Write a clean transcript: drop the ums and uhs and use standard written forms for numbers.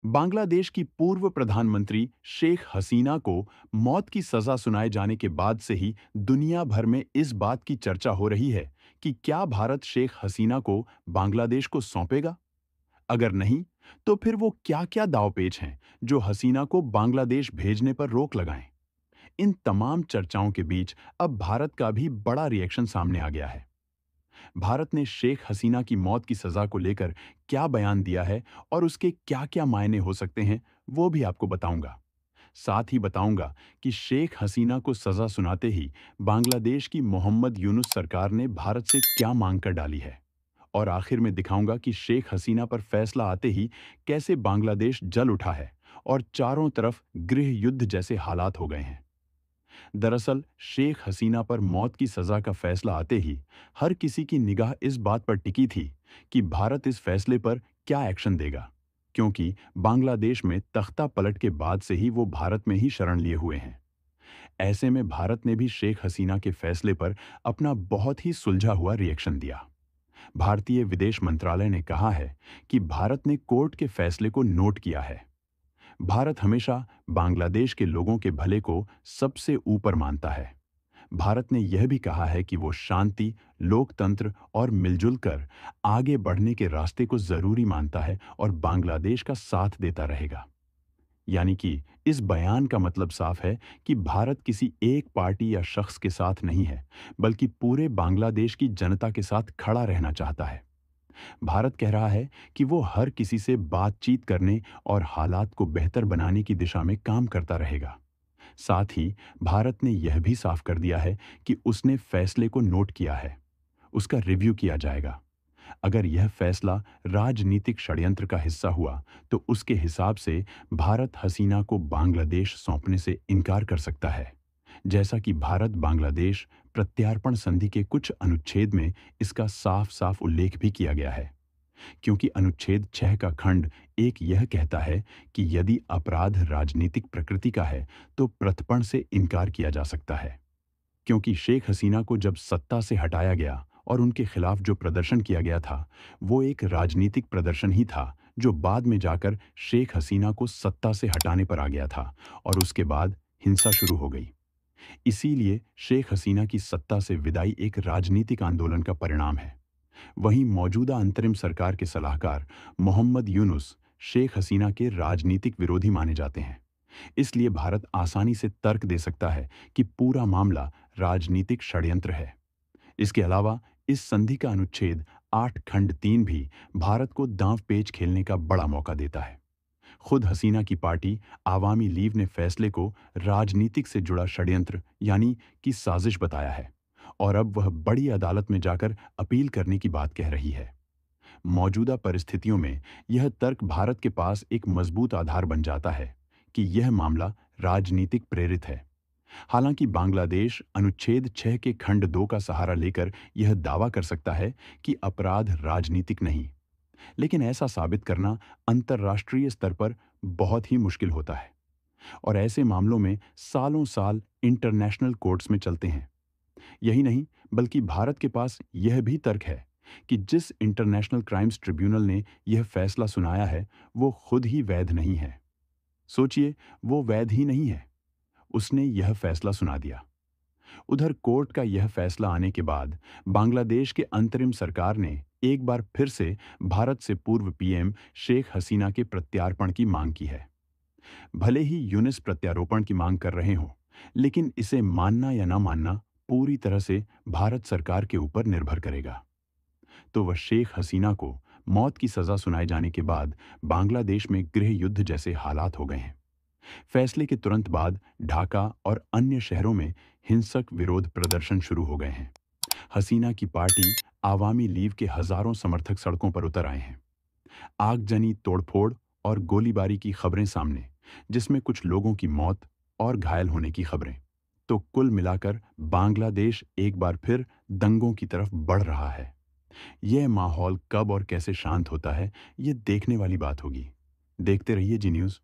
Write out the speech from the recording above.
बांग्लादेश की पूर्व प्रधानमंत्री शेख हसीना को मौत की सजा सुनाए जाने के बाद से ही दुनिया भर में इस बात की चर्चा हो रही है कि क्या भारत शेख हसीना को बांग्लादेश को सौंपेगा? अगर नहीं, तो फिर वो क्या-क्या दांवपेच हैं जो हसीना को बांग्लादेश भेजने पर रोक लगाएं? इन तमाम चर्चाओं के बीच अब भारत का भी बड़ा रिएक्शन सामने आ गया है। भारत ने शेख हसीना की मौत की सजा को लेकर क्या बयान दिया है और उसके क्या-क्या मायने हो सकते हैं, वो भी आपको बताऊंगा। साथ ही बताऊंगा कि शेख हसीना को सजा सुनाते ही बांग्लादेश की मोहम्मद यूनुस सरकार ने भारत से क्या मांग कर डाली है। और आखिर में दिखाऊंगा कि शेख हसीना पर फैसला आते ही कैसे बांग्लादेश जल उठा है और चारों तरफ गृह युद्ध जैसे हालात हो गए हैं। दरअसल शेख हसीना पर मौत की सजा का फैसला आते ही हर किसी की निगाह इस बात पर टिकी थी कि भारत इस फैसले पर क्या एक्शन देगा, क्योंकि बांग्लादेश में तख्ता पलट के बाद से ही वो भारत में ही शरण लिए हुए हैं। ऐसे में भारत ने भी शेख हसीना के फैसले पर अपना बहुत ही सुलझा हुआ रिएक्शन दिया। भारतीय विदेश मंत्रालय ने कहा है कि भारत ने कोर्ट के फैसले को नोट किया है। भारत हमेशा बांग्लादेश के लोगों के भले को सबसे ऊपर मानता है। भारत ने यह भी कहा है कि वो शांति, लोकतंत्र और मिलजुल कर आगे बढ़ने के रास्ते को जरूरी मानता है और बांग्लादेश का साथ देता रहेगा। यानी कि इस बयान का मतलब साफ है कि भारत किसी एक पार्टी या शख्स के साथ नहीं है, बल्कि पूरे बांग्लादेश की जनता के साथ खड़ा रहना चाहता है। भारत कह रहा है कि वो हर किसी से बातचीत करने और हालात को बेहतर बनाने की दिशा में काम करता रहेगा। साथ ही भारत ने यह भी साफ कर दिया है कि उसने फैसले को नोट किया है, उसका रिव्यू किया जाएगा। अगर यह फैसला राजनीतिक षड्यंत्र का हिस्सा हुआ, तो उसके हिसाब से भारत हसीना को बांग्लादेश सौंपने से इनकार कर सकता है, जैसा कि भारत बांग्लादेश प्रत्यार्पण संधि के कुछ अनुच्छेद में इसका साफ साफ उल्लेख भी किया गया है। क्योंकि अनुच्छेद 6 का खंड एक यह कहता है कि यदि अपराध राजनीतिक प्रकृति का है, तो प्रत्यर्पण से इनकार किया जा सकता है। क्योंकि शेख हसीना को जब सत्ता से हटाया गया और उनके खिलाफ जो प्रदर्शन किया गया था, वो एक राजनीतिक प्रदर्शन ही था, जो बाद में जाकर शेख हसीना को सत्ता से हटाने पर आ गया था और उसके बाद हिंसा शुरू हो गई। इसीलिए शेख हसीना की सत्ता से विदाई एक राजनीतिक आंदोलन का परिणाम है। वहीं मौजूदा अंतरिम सरकार के सलाहकार मोहम्मद यूनुस शेख हसीना के राजनीतिक विरोधी माने जाते हैं। इसलिए भारत आसानी से तर्क दे सकता है कि पूरा मामला राजनीतिक षड्यंत्र है। इसके अलावा इस संधि का अनुच्छेद 8 खंड 3 भी भारत को दांव पेच खेलने का बड़ा मौका देता है। खुद हसीना की पार्टी आवामी लीग ने फैसले को राजनीतिक से जुड़ा षड्यंत्र यानी कि साजिश बताया है और अब वह बड़ी अदालत में जाकर अपील करने की बात कह रही है। मौजूदा परिस्थितियों में यह तर्क भारत के पास एक मजबूत आधार बन जाता है कि यह मामला राजनीतिक प्रेरित है। हालांकि बांग्लादेश अनुच्छेद 6 के खंड 2 का सहारा लेकर यह दावा कर सकता है कि अपराध राजनीतिक नहीं, लेकिन ऐसा साबित करना अंतर्राष्ट्रीय स्तर पर बहुत ही मुश्किल होता है और ऐसे मामलों में सालों साल इंटरनेशनल कोर्ट्स में चलते हैं। यही नहीं, बल्कि भारत के पास यह भी तर्क है कि जिस इंटरनेशनल क्राइम्स ट्रिब्यूनल ने यह फैसला सुनाया है, वो खुद ही वैध नहीं है। सोचिए, वो वैध ही नहीं है, उसने यह फैसला सुना दिया। उधर कोर्ट का यह फैसला आने के बाद बांग्लादेश के अंतरिम सरकार ने एक बार फिर से भारत से पूर्व पीएम शेख हसीना के प्रत्यार्पण की मांग की है। भले ही यूनिस प्रत्यारोपण की मांग कर रहे हों, लेकिन इसे मानना या ना मानना पूरी तरह से भारत सरकार के ऊपर निर्भर करेगा। तो वह शेख हसीना को मौत की सजा सुनाए जाने के बाद बांग्लादेश में गृह युद्ध जैसे हालात हो गए हैं। फैसले के तुरंत बाद ढाका और अन्य शहरों में हिंसक विरोध प्रदर्शन शुरू हो गए हैं। हसीना की पार्टी आवामी लीग के हजारों समर्थक सड़कों पर उतर आए हैं। आगजनी, तोड़फोड़ और गोलीबारी की खबरें सामने, जिसमें कुछ लोगों की मौत और घायल होने की खबरें। तो कुल मिलाकर बांग्लादेश एक बार फिर दंगों की तरफ बढ़ रहा है। यह माहौल कब और कैसे शांत होता है, ये देखने वाली बात होगी। देखते रहिए जी न्यूज़।